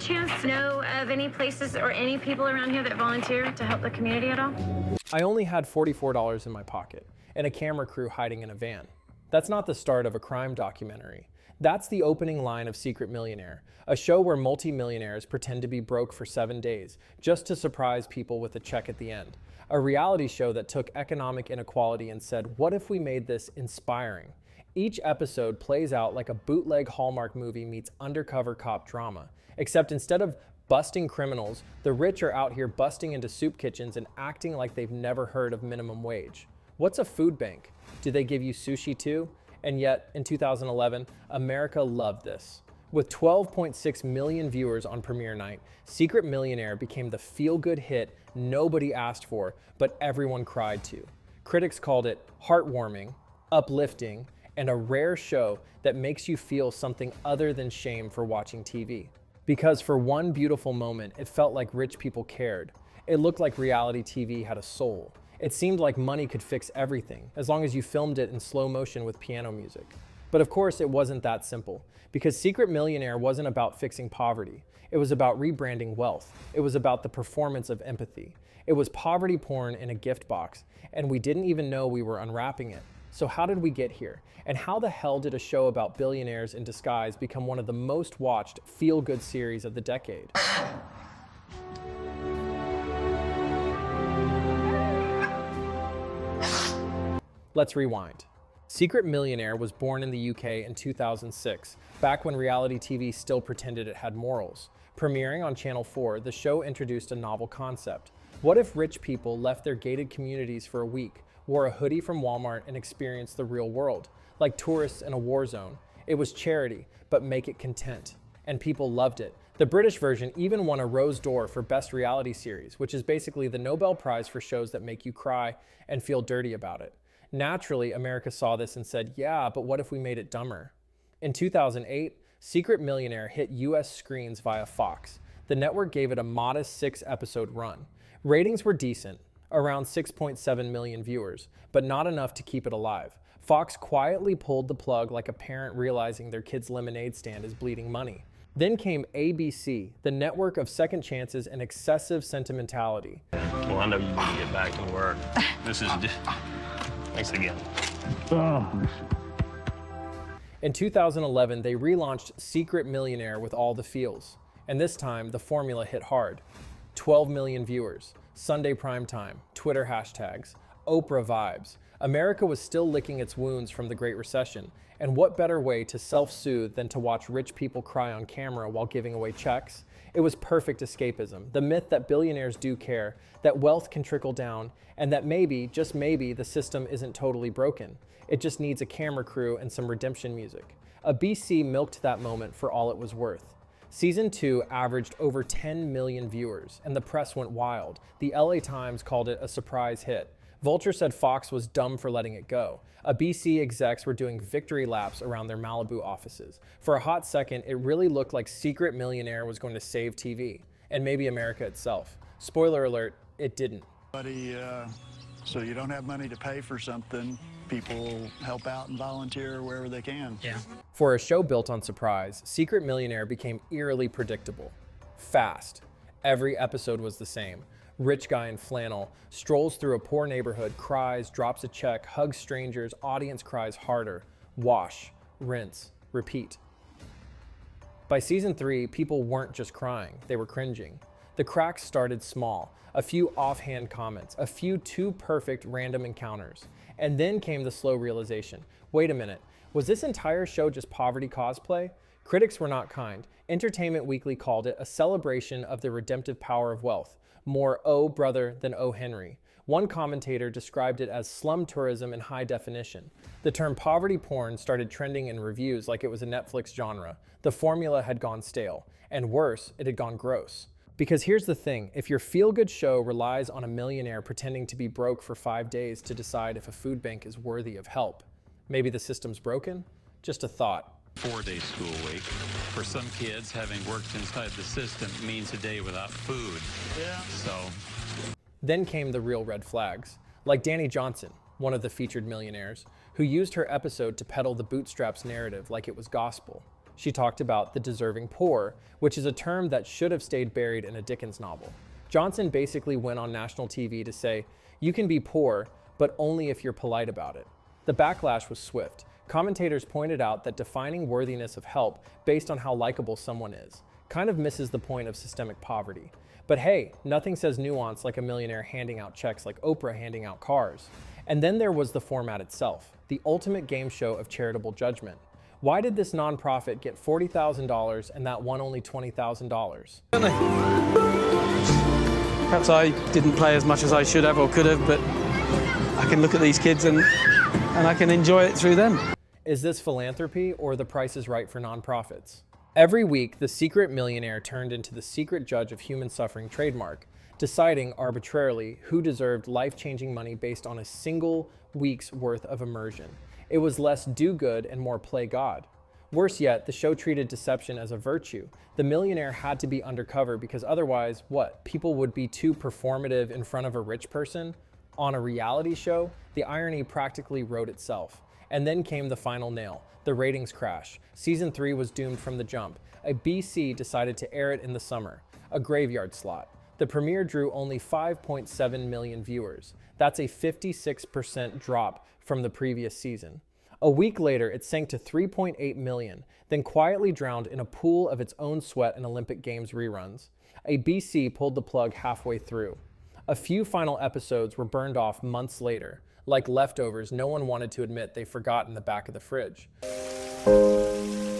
chance know of any places or any people around here that volunteer to help the community at all? I only had $44 in my pocket and a camera crew hiding in a van. That's not the start of a crime documentary. That's the opening line of Secret Millionaire, a show where multi-millionaires pretend to be broke for 7 days just to surprise people with a check at the end. A reality show that took economic inequality and said, what if we made this inspiring? Each episode plays out like a bootleg Hallmark movie meets undercover cop drama, except instead of busting criminals, the rich are out here busting into soup kitchens and acting like they've never heard of minimum wage. What's a food bank? Do they give you sushi too? And yet, in 2011, America loved this. With 12.6 million viewers on premiere night, Secret Millionaire became the feel-good hit nobody asked for, but everyone cried to. Critics called it heartwarming, uplifting, and a rare show that makes you feel something other than shame for watching TV. Because for one beautiful moment, it felt like rich people cared. It looked like reality TV had a soul. It seemed like money could fix everything, as long as you filmed it in slow motion with piano music. But of course, it wasn't that simple, because Secret Millionaire wasn't about fixing poverty. It was about rebranding wealth. It was about the performance of empathy. It was poverty porn in a gift box, and we didn't even know we were unwrapping it. So how did we get here? And how the hell did a show about billionaires in disguise become one of the most watched feel-good series of the decade? Let's rewind. Secret Millionaire was born in the UK in 2006, back when reality TV still pretended it had morals. Premiering on Channel 4, the show introduced a novel concept. What if rich people left their gated communities for a week, wore a hoodie from Walmart, and experienced the real world? Like tourists in a war zone. It was charity, but make it content. And people loved it. The British version even won a Rose d'Or for Best Reality Series, which is basically the Nobel Prize for shows that make you cry and feel dirty about it. Naturally, America saw this and said, yeah, but what if we made it dumber? In 2008, Secret Millionaire hit US screens via Fox. The network gave it a modest 6-episode run. Ratings were decent, around 6.7 million viewers, but not enough to keep it alive. Fox quietly pulled the plug like a parent realizing their kid's lemonade stand is bleeding money. Then came ABC, the network of second chances and excessive sentimentality. Well, I know you need to get back to work. This is... Thanks again. In 2011, they relaunched Secret Millionaire with all the feels. And this time, the formula hit hard. 12 million viewers, Sunday primetime, Twitter hashtags, Oprah vibes. America was still licking its wounds from the Great Recession. And what better way to self-soothe than to watch rich people cry on camera while giving away checks? It was perfect escapism, the myth that billionaires do care, that wealth can trickle down, and that maybe, just maybe, the system isn't totally broken. It just needs a camera crew and some redemption music. A BC milked that moment for all it was worth. Season 2 averaged over 10 million viewers, and the press went wild. The LA Times called it a surprise hit. Vulture said Fox was dumb for letting it go. A BC execs were doing victory laps around their Malibu offices. For a hot second, it really looked like Secret Millionaire was going to save TV, and maybe America itself. Spoiler alert, it didn't. Buddy, so you don't have money to pay for something, people help out and volunteer wherever they can. Yeah. For a show built on surprise, Secret Millionaire became eerily predictable. Fast. Every episode was the same. Rich guy in flannel strolls through a poor neighborhood, cries, drops a check, hugs strangers, audience cries harder. Wash, rinse, repeat. By season 3, people weren't just crying, they were cringing. The cracks started small, a few offhand comments, a few too perfect random encounters. And then came the slow realization. Wait a minute, was this entire show just poverty cosplay? Critics were not kind. Entertainment Weekly called it a celebration of the redemptive power of wealth. More oh brother than oh Henry. One commentator described it as slum tourism in high definition. The term poverty porn started trending in reviews like it was a Netflix genre. The formula had gone stale, and worse, it had gone gross. Because here's the thing, if your feel-good show relies on a millionaire pretending to be broke for 5 days to decide if a food bank is worthy of help, maybe the system's broken? Just a thought. 4-day school week. For some kids, having worked inside the system means a day without food. Yeah. So. Then came the real red flags, like Danny Johnson, one of the featured millionaires, who used her episode to peddle the bootstraps narrative like it was gospel. She talked about the deserving poor, which is a term that should have stayed buried in a Dickens novel. Johnson basically went on national TV to say, you can be poor, but only if you're polite about it. The backlash was swift. Commentators pointed out that defining worthiness of help based on how likable someone is kind of misses the point of systemic poverty. But hey, nothing says nuance like a millionaire handing out checks like Oprah handing out cars. And then there was the format itself, the ultimate game show of charitable judgment. Why did this nonprofit get $40,000 and that one only $20,000? Perhaps I didn't play as much as I should have or could have, but I can look at these kids and I can enjoy it through them. Is this philanthropy or the price is right for nonprofits? Every week, the Secret Millionaire turned into the secret judge of human suffering trademark, deciding arbitrarily who deserved life-changing money based on a single week's worth of immersion. It was less do good and more play God. Worse yet, the show treated deception as a virtue. The millionaire had to be undercover because otherwise, what? People would be too performative in front of a rich person? On a reality show, the irony practically wrote itself. And then came the final nail, the ratings crash. Season 3 was doomed from the jump. A BC decided to air it in the summer, a graveyard slot. The premiere drew only 5.7 million viewers. That's a 56% drop from the previous season. A week later, it sank to 3.8 million, then quietly drowned in a pool of its own sweat and Olympic Games reruns. A BC pulled the plug halfway through. A few final episodes were burned off months later. Like leftovers, no one wanted to admit they forgot in the back of the fridge.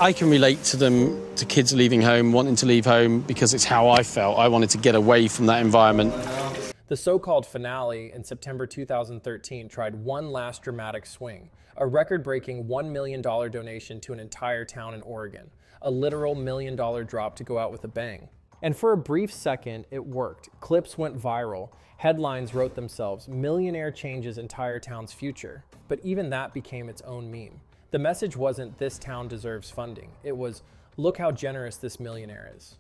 I can relate to them, to kids leaving home, wanting to leave home, because it's how I felt. I wanted to get away from that environment. The so-called finale in September 2013 tried one last dramatic swing, a record-breaking $1 million donation to an entire town in Oregon, a literal $1 million drop to go out with a bang. And for a brief second, it worked. Clips went viral. Headlines wrote themselves, "Millionaire changes entire town's future." But even that became its own meme. The message wasn't, "This town deserves funding." It was, "Look how generous this millionaire is."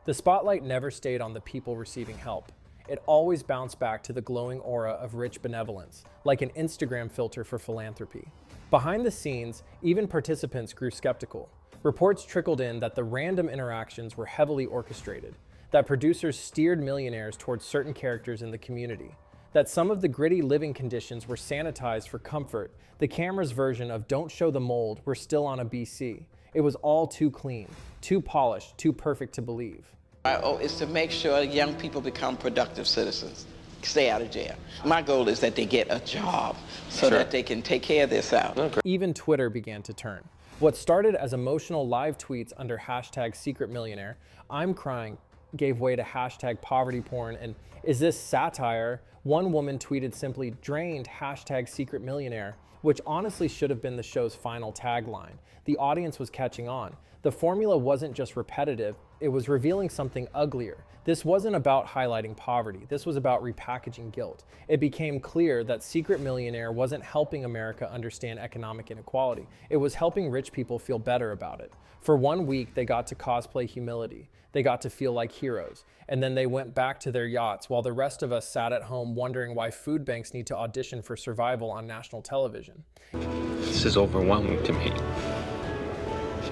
The spotlight never stayed on the people receiving help. It always bounced back to the glowing aura of rich benevolence, like an Instagram filter for philanthropy. Behind the scenes, even participants grew skeptical. Reports trickled in that the random interactions were heavily orchestrated, that producers steered millionaires towards certain characters in the community, that some of the gritty living conditions were sanitized for comfort. The camera's version of "Don't show the mold" were still on a BC. It was all too clean, too polished, too perfect to believe. My goal is to make sure young people become productive citizens, stay out of jail. My goal is that they get a job so that they can take care of themselves. Even Twitter began to turn. What started as emotional live tweets under hashtag Secret Millionaire, "I'm crying," gave way to hashtag poverty porn and "Is this satire?" One woman tweeted simply "drained hashtag Secret Millionaire," which honestly should have been the show's final tagline. The audience was catching on. The formula wasn't just repetitive, it was revealing something uglier. This wasn't about highlighting poverty, this was about repackaging guilt. It became clear that Secret Millionaire wasn't helping America understand economic inequality, it was helping rich people feel better about it. For 1 week, they got to cosplay humility. They got to feel like heroes. And then they went back to their yachts while the rest of us sat at home wondering why food banks need to audition for survival on national television. This is overwhelming to me.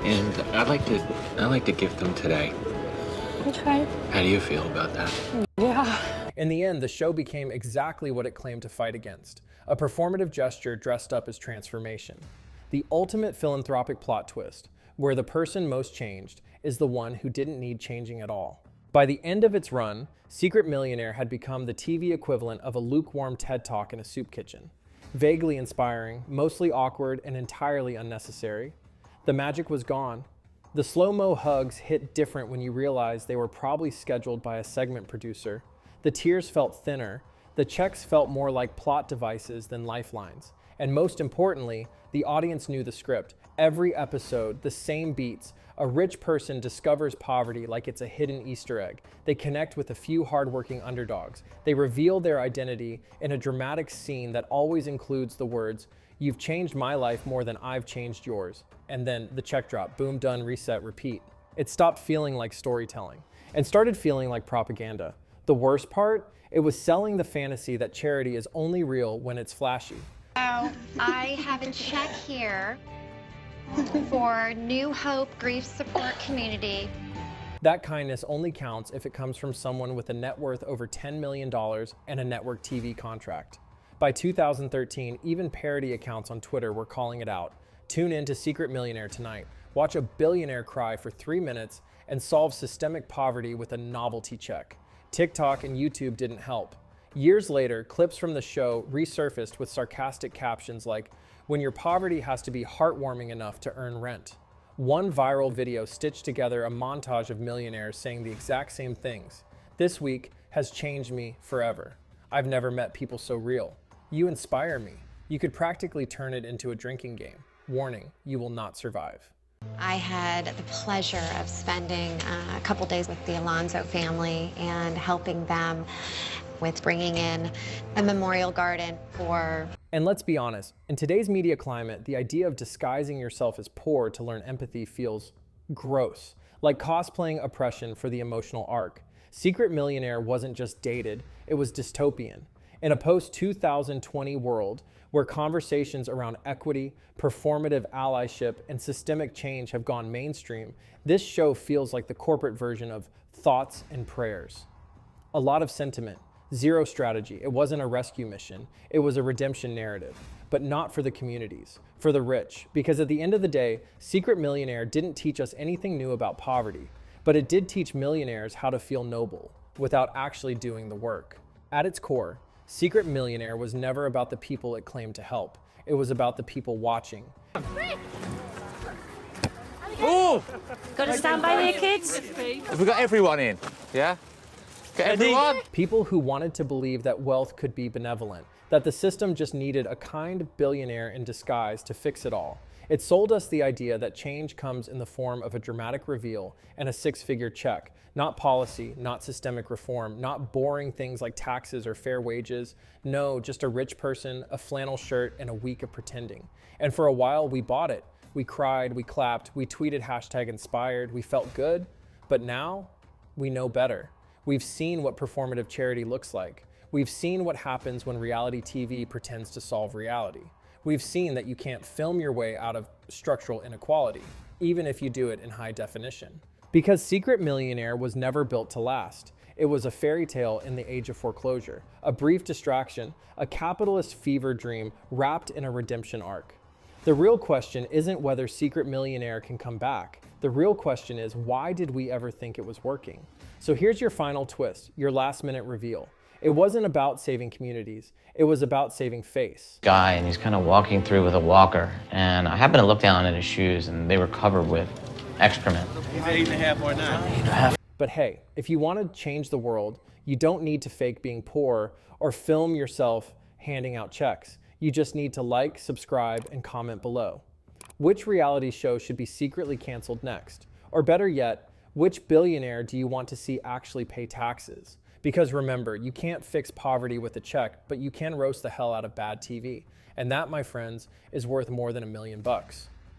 And I'd like to gift them today. Okay. How do you feel about that? Yeah. In the end, the show became exactly what it claimed to fight against, a performative gesture dressed up as transformation. The ultimate philanthropic plot twist, where the person most changed is the one who didn't need changing at all. By the end of its run, Secret Millionaire had become the TV equivalent of a lukewarm TED Talk in a soup kitchen. Vaguely inspiring, mostly awkward, and entirely unnecessary. The magic was gone. The slow-mo hugs hit different when you realized they were probably scheduled by a segment producer. The tears felt thinner. The checks felt more like plot devices than lifelines. And most importantly, the audience knew the script. Every episode, the same beats. A rich person discovers poverty like it's a hidden Easter egg. They connect with a few hardworking underdogs. They reveal their identity in a dramatic scene that always includes the words, "You've changed my life more than I've changed yours." And then the check drop, boom, done, reset, repeat. It stopped feeling like storytelling and started feeling like propaganda. The worst part, it was selling the fantasy that charity is only real when it's flashy. Oh, I have a check here for New Hope Grief Support Community. That kindness only counts if it comes from someone with a net worth over $10 million and a network TV contract. By 2013, even parody accounts on Twitter were calling it out. Tune in to Secret Millionaire tonight. Watch a billionaire cry for 3 minutes and solve systemic poverty with a novelty check. TikTok and YouTube didn't help. Years later, clips from the show resurfaced with sarcastic captions like, "When your poverty has to be heartwarming enough to earn rent." One viral video stitched together a montage of millionaires saying the exact same things. "This week has changed me forever. I've never met people so real. You inspire me." You could practically turn it into a drinking game. Warning, you will not survive. I had the pleasure of spending a couple days with the Alonso family and helping them with bringing in a memorial garden for... And let's be honest, in today's media climate, the idea of disguising yourself as poor to learn empathy feels gross, like cosplaying oppression for the emotional arc. Secret Millionaire wasn't just dated, it was dystopian. In a post-2020 world where conversations around equity, performative allyship, and systemic change have gone mainstream, this show feels like the corporate version of Thoughts and Prayers. A lot of sentiment, zero strategy. It wasn't a rescue mission. It was a redemption narrative, but not for the communities, for the rich. Because at the end of the day, Secret Millionaire didn't teach us anything new about poverty, but it did teach millionaires how to feel noble without actually doing the work. At its core, Secret Millionaire was never about the people it claimed to help. It was about the people watching. Oh! Got to stand by there, kids. Have we got everyone in? Yeah? Got everyone? People who wanted to believe that wealth could be benevolent, that the system just needed a kind billionaire in disguise to fix it all. It sold us the idea that change comes in the form of a dramatic reveal and a six-figure check, not policy, not systemic reform, not boring things like taxes or fair wages. No, just a rich person, a flannel shirt, and a week of pretending. And for a while, we bought it. We cried, we clapped, we tweeted #inspired, we felt good. But now, we know better. We've seen what performative charity looks like. We've seen what happens when reality TV pretends to solve reality. We've seen that you can't film your way out of structural inequality, even if you do it in high definition. Because Secret Millionaire was never built to last. It was a fairy tale in the age of foreclosure, a brief distraction, a capitalist fever dream wrapped in a redemption arc. The real question isn't whether Secret Millionaire can come back. The real question is, why did we ever think it was working? So here's your final twist, your last-minute reveal. It wasn't about saving communities. It was about saving face. Guy, and he's kind of walking through with a walker, and I happened to look down at his shoes, and they were covered with excrement. He's 8.5 or 9. But hey, if you want to change the world, you don't need to fake being poor or film yourself handing out checks. You just need to like, subscribe, and comment below. Which reality show should be secretly canceled next? Or better yet, which billionaire do you want to see actually pay taxes? Because remember, you can't fix poverty with a check, but you can roast the hell out of bad TV. And that, my friends, is worth more than $1 million.